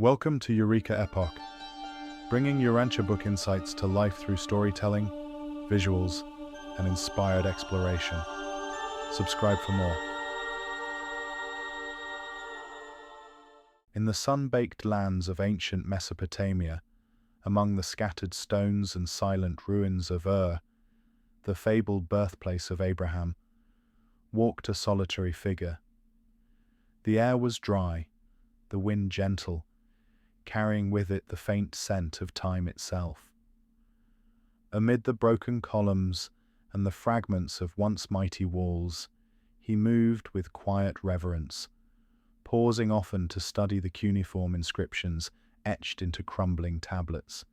Welcome to Eureka Epoch, bringing Urantia Book insights to life through storytelling, visuals, and inspired exploration. Subscribe for more. In the sun-baked lands of ancient Mesopotamia, among the scattered stones and silent ruins of Ur, the fabled birthplace of Abraham, walked a solitary figure. The air was dry, the wind gentle, carrying with it the faint scent of time itself. Amid the broken columns and the fragments of once mighty walls, he moved with quiet reverence, pausing often to study the cuneiform inscriptions etched into crumbling tablets.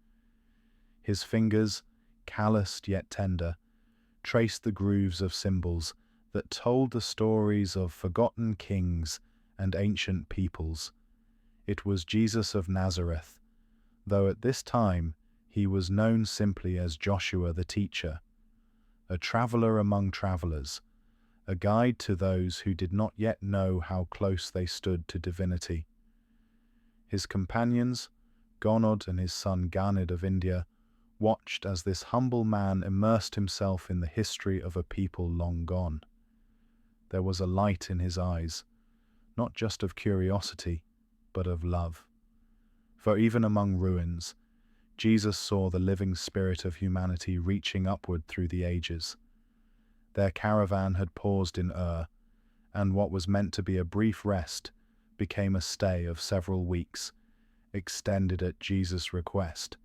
His fingers, calloused yet tender, traced the grooves of symbols that told the stories of forgotten kings and ancient peoples. It was Jesus of Nazareth, though at this time he was known simply as Joshua the Teacher, a traveler among travelers, a guide to those who did not yet know how close they stood to divinity. His companions, Gonod and his son Ganid of India, watched as this humble man immersed himself in the history of a people long gone. There was a light in his eyes, not just of curiosity, but of love. For even among ruins, Jesus saw the living spirit of humanity reaching upward through the ages. Their caravan had paused in Ur, and what was meant to be a brief rest became a stay of several weeks, extended at Jesus' request.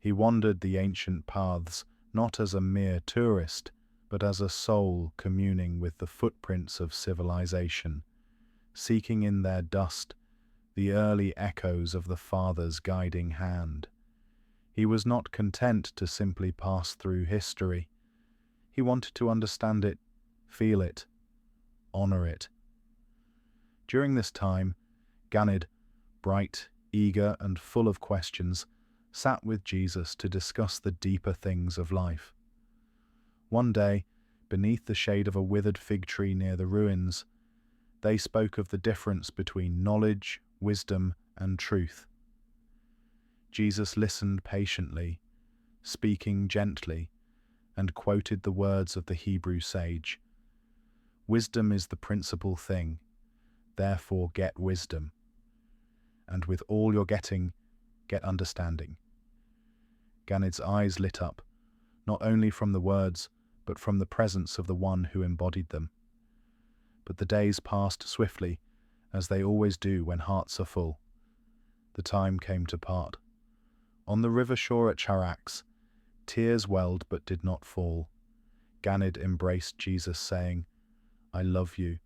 He wandered the ancient paths not as a mere tourist, but as a soul communing with the footprints of civilization, seeking in their dust the early echoes of the Father's guiding hand. He was not content to simply pass through history. He wanted to understand it, feel it, honor it. During this time, Ganid, bright, eager, and full of questions, sat with Jesus to discuss the deeper things of life. One day, beneath the shade of a withered fig tree near the ruins, they spoke of the difference between knowledge, wisdom, and truth. Jesus listened patiently, speaking gently, and quoted the words of the Hebrew sage. Wisdom is the principal thing, therefore get wisdom. And with all you're getting, get understanding. Ganid's eyes lit up, not only from the words, but from the presence of the one who embodied them. But the days passed swiftly, as they always do when hearts are full. The time came to part. On the river shore at Charax, tears welled but did not fall. Ganid embraced Jesus, saying, "I love you,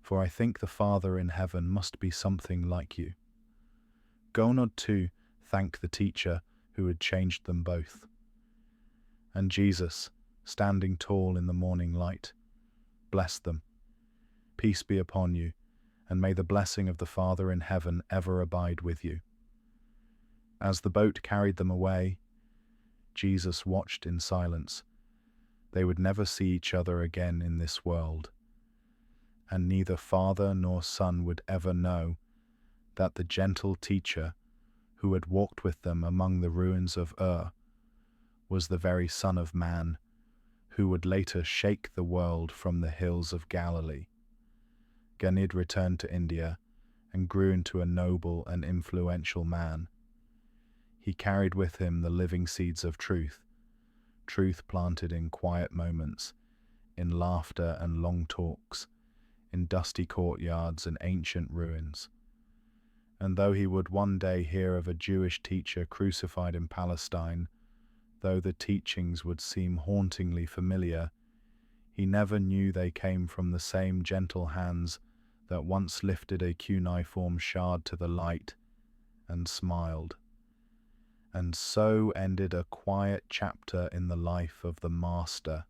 for I think the Father in heaven must be something like you." Gonod too thanked the teacher who had changed them both. And Jesus, standing tall in the morning light, blessed them. "Peace be upon you, and may the blessing of the Father in heaven ever abide with you." As the boat carried them away, Jesus watched in silence. They would never see each other again in this world, and neither Father nor Son would ever know that the gentle teacher who had walked with them among the ruins of Ur was the very Son of Man who would later shake the world from the hills of Galilee. Ganid returned to India and grew into a noble and influential man. He carried with him the living seeds of truth, truth planted in quiet moments, in laughter and long talks, in dusty courtyards and ancient ruins. And though he would one day hear of a Jewish teacher crucified in Palestine, though the teachings would seem hauntingly familiar, he never knew they came from the same gentle hands that once lifted a cuneiform shard to the light and smiled. And so ended a quiet chapter in the life of the Master,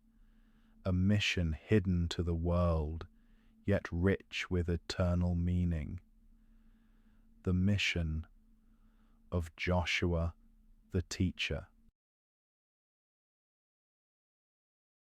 a mission hidden to the world, yet rich with eternal meaning. The mission of Joshua the Teacher.